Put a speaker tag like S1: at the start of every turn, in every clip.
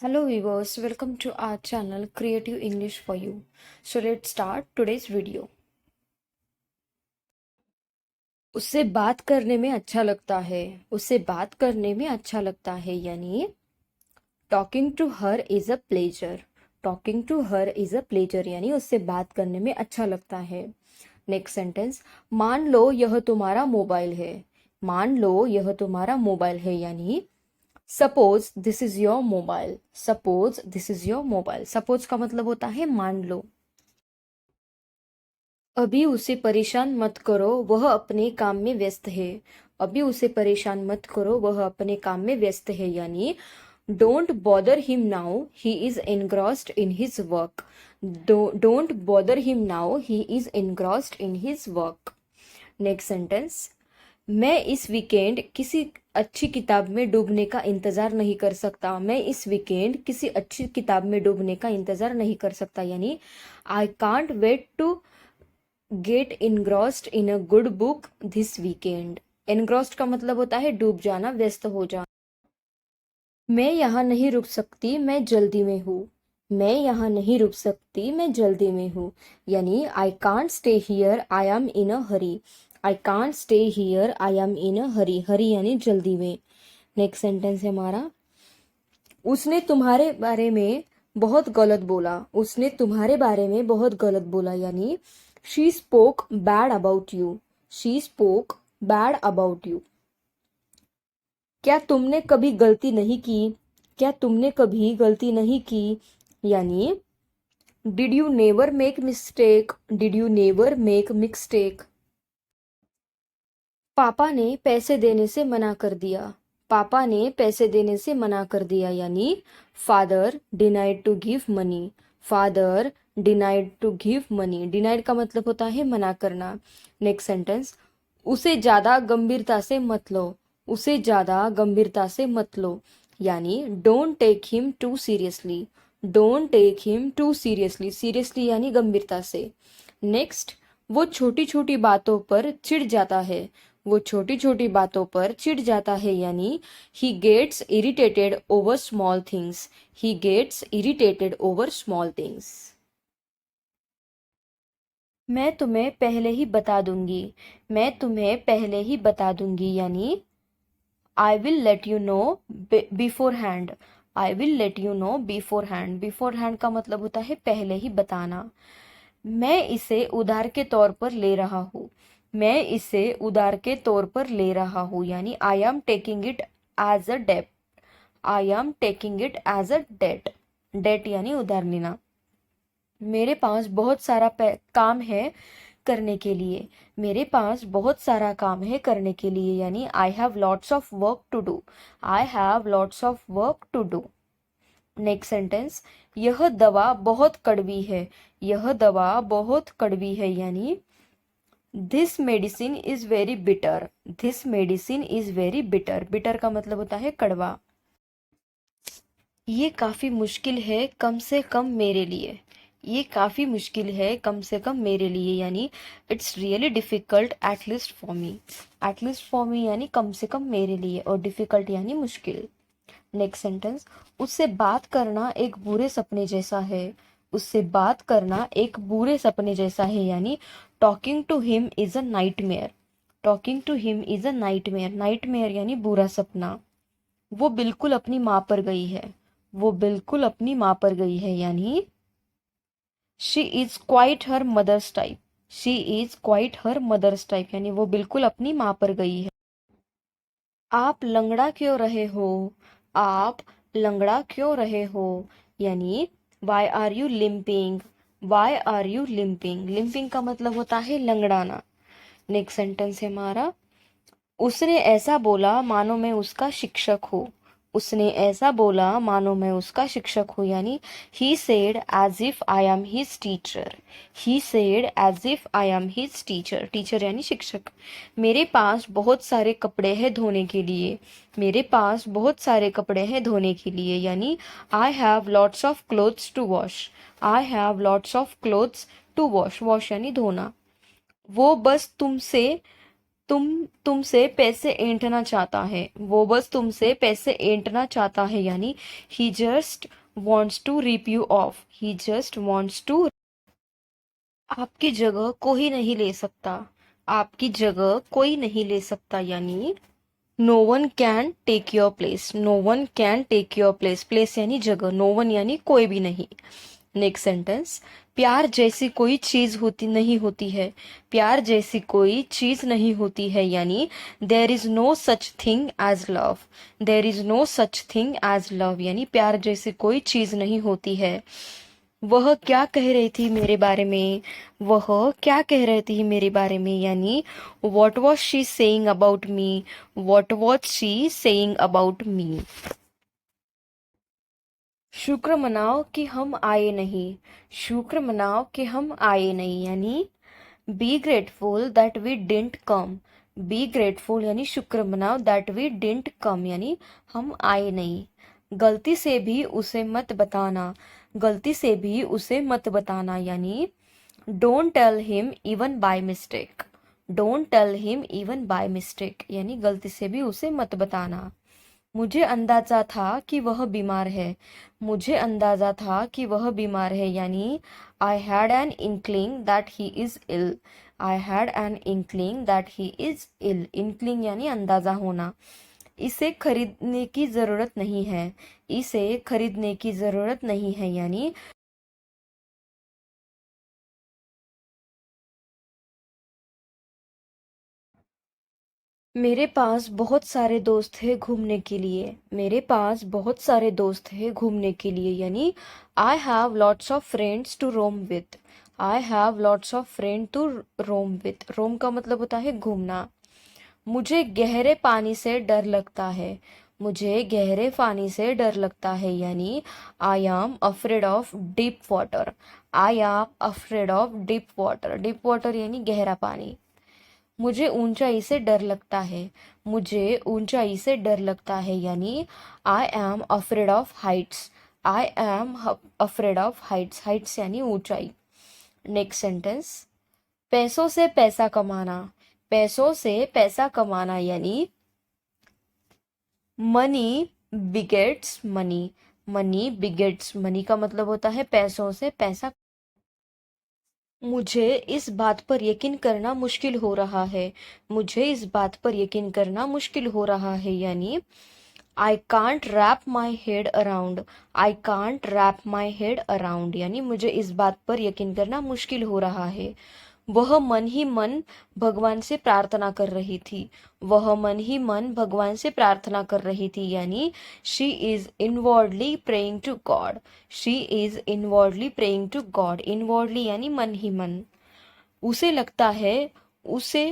S1: Hello viewers, welcome to our channel Creative English for You. So let's start today's video. उससे बात करने में अच्छा लगता है, उससे बात करने में अच्छा लगता है यानी talking to her is a pleasure. Talking to her is a pleasure यानी उससे बात करने में अच्छा लगता है. नेक्स्ट सेंटेंस, मान लो यह तुम्हारा मोबाइल है. मान लो यह तुम्हारा मोबाइल है यानी suppose this is your mobile. Suppose this is your mobile. Suppose का मतलब होता है मान लो. अभी उसे परेशान मत करो, वह अपने काम में व्यस्त है. अभी उसे परेशान मत करो, वह अपने काम में व्यस्त है यानी don't bother him now, he is engrossed in his work. Don't bother him now, he is engrossed in his work. Next sentence, मैं इस वीकेंड किसी अच्छी किताब में डूबने का इंतजार नहीं कर सकता. मैं इस वीकेंड किसी अच्छी किताब में डूबने का इंतजार नहीं कर सकता यानी I can't wait to get engrossed in a good book this weekend. Engrossed का मतलब होता है डूब जाना, व्यस्त हो जाना. मैं यहाँ नहीं रुक सकती, मैं जल्दी में हूँ. मैं यहाँ नहीं रुक सकती, मैं जल्दी में हूँ यानी I can't stay here, I am in a hurry. I can't stay here, I am in a hurry. Hurry यानी जल्दी में. नेक्स्ट सेंटेंस है हमारा, उसने तुम्हारे बारे में बहुत गलत बोला. उसने तुम्हारे बारे में बहुत गलत बोला यानी she spoke bad about you. She spoke bad about you. क्या तुमने कभी गलती नहीं की. क्या तुमने कभी गलती नहीं की यानी did you never make mistake. Did you never make mistake. पापा ने पैसे देने से मना कर दिया. पापा ने पैसे देने से मना कर दिया यानी father denied to give money. Father denied to give money. Denied का मतलब होता है मना करना. नेक्स्ट सेंटेंस, उसे ज्यादा गंभीरता से मत लो. उसे ज्यादा गंभीरता से मत लो यानी don't take him too seriously. Don't take him too seriously. Seriously यानी गंभीरता से. नेक्स्ट, वो छोटी छोटी बातों पर चिढ़ जाता है. वो छोटी छोटी बातों पर चिढ़ जाता है यानी he gets irritated over small things. He gets irritated over small things. मैं तुम्हें पहले ही बता दूंगी. मैं तुम्हें पहले ही बता दूंगी यानी I will let you know before hand. I will let you know before hand. Before hand का मतलब होता है पहले ही बताना. मैं इसे उधार के तौर पर ले रहा हूँ. मैं इसे उधार के तौर पर ले रहा हूँ यानी I am taking it as a debt. I am taking it as a debt. Debt यानी उधार लेना. मेरे पास बहुत सारा काम है करने के लिए. मेरे पास बहुत सारा काम है करने के लिए यानी I have lots of work to do. I have lots of work to do. Next sentence, यह दवा बहुत कड़वी है. यह दवा बहुत कड़वी है यानी this medicine is very bitter. This medicine is very bitter. Bitter का मतलब होता है कड़वा. ये काफी मुश्किल है कम से कम मेरे लिए. ये काफी मुश्किल है कम से कम मेरे लिए यानी it's really difficult at least for me. At least for me यानी कम से कम मेरे लिए और डिफिकल्ट यानी मुश्किल. नेक्स्ट सेंटेंस, उससे बात करना एक बुरे सपने जैसा है. उससे बात करना एक बुरे सपने जैसा है यानी talking to him is a nightmare. Talking to him is a nightmare. Nightmare यानी बुरा सपना. वो बिल्कुल अपनी माँ पर गई है. वो बिल्कुल अपनी माँ पर गई है यानी she is quite her mother's type. She is quite her mother's type यानी वो बिल्कुल अपनी माँ पर गई है. आप लंगड़ा क्यों रहे हो. आप लंगड़ा क्यों रहे हो यानी why are you limping. Why are you limping. Limping का मतलब होता है लंगड़ाना. नेक्स्ट सेंटेंस है हमारा, उसने ऐसा बोला मानो मैं उसका शिक्षक हूँ. उसने ऐसा बोला मानो मैं उसका शिक्षक हूँ यानी he said as if I am his teacher. He said as if I am his teacher. Teacher यानी शिक्षक. मेरे पास बहुत सारे कपड़े हैं धोने के लिए. मेरे पास बहुत सारे कपड़े हैं धोने के लिए यानी I have lots of clothes to wash. I have lots of clothes to wash. Wash यानी धोना. वो बस तुमसे तुमसे पैसे ऐंठना चाहता है, वो बस तुमसे पैसे ऐंठना चाहता है, यानी he just wants to rip you off, he just wants to. आपकी जगह कोई नहीं ले सकता, आपकी जगह कोई नहीं ले सकता, यानी no one can take your place, no one can take your place, place यानी जगह, नो वन यानी कोई भी नहीं। नेक्स्ट सेंटेंस, प्यार जैसी कोई चीज होती नहीं होती है, प्यार जैसी कोई चीज नहीं होती है, यानी there is no such thing as love, there is no such thing as love, यानी प्यार जैसी कोई चीज नहीं होती है। वह क्या कह रही थी मेरे बारे में, वह क्या कह रही थी मेरे बारे में, यानी what was she saying about me, what was she saying about me. शुक्र मनाओ कि हम आए नहीं, शुक्र मनाओ कि हम आए नहीं, यानी be grateful that we didn't come, be grateful यानी शुक्र मनाओ दैट वी डिडंट कम, यानी हम आए नहीं। गलती से भी उसे मत बताना, गलती से भी उसे मत बताना, यानी don't tell him even by mistake, don't tell him even by mistake, यानी गलती से भी उसे मत बताना। मुझे अंदाजा था कि वह बीमार है, मुझे अंदाजा था कि वह बीमार है, यानी I had an inkling that he is ill, I had an inkling that he is ill, inkling यानी अंदाजा होना। इसे खरीदने की जरूरत नहीं है, इसे खरीदने की जरूरत नहीं है, यानी मेरे पास बहुत सारे दोस्त हैं घूमने के लिए, मेरे पास बहुत सारे दोस्त हैं घूमने के लिए, यानी I have lots of friends to roam with, I have lots of friend to roam with, roam का मतलब होता है घूमना। मुझे गहरे पानी से डर लगता है, मुझे गहरे पानी से डर लगता है, यानी I am afraid of deep water, I am afraid of deep water, deep water यानी गहरा पानी। मुझे ऊंचाई से डर लगता है, मुझे ऊंचाई से डर लगता है, यानी I am afraid of Heights, I am afraid of Heights, Heights यानी ऊंचाई। नेक्स्ट सेंटेंस, पैसों से पैसा कमाना, पैसों से पैसा कमाना, यानी money begets money, money begets money का मतलब होता है पैसों से पैसा। मुझे इस बात पर यकीन करना मुश्किल हो रहा है, मुझे इस बात पर यकीन करना मुश्किल हो रहा है, यानी I can't wrap my head around, I can't wrap my head around, यानी मुझे इस बात पर यकीन करना मुश्किल हो रहा है। वह मन ही मन भगवान से प्रार्थना कर रही थी, वह मन ही मन भगवान से प्रार्थना कर रही थी, यानी she is inwardly praying to God, she is inwardly praying to God, inwardly यानी मन ही मन। उसे लगता है उसे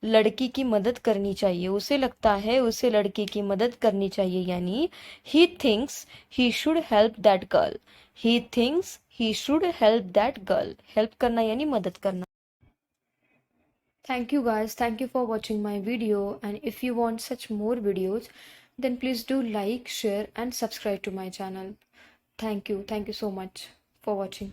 S1: लड़की की मदद करनी चाहिए, उसे लगता है उसे लड़की की मदद करनी चाहिए, यानी he thinks he should help that girl, he thinks he should help that girl, help करना यानी मदद करना। Thank you guys, thank you for watching my video, and if you want such more videos then please do like, share and subscribe to my channel. Thank you so much for watching.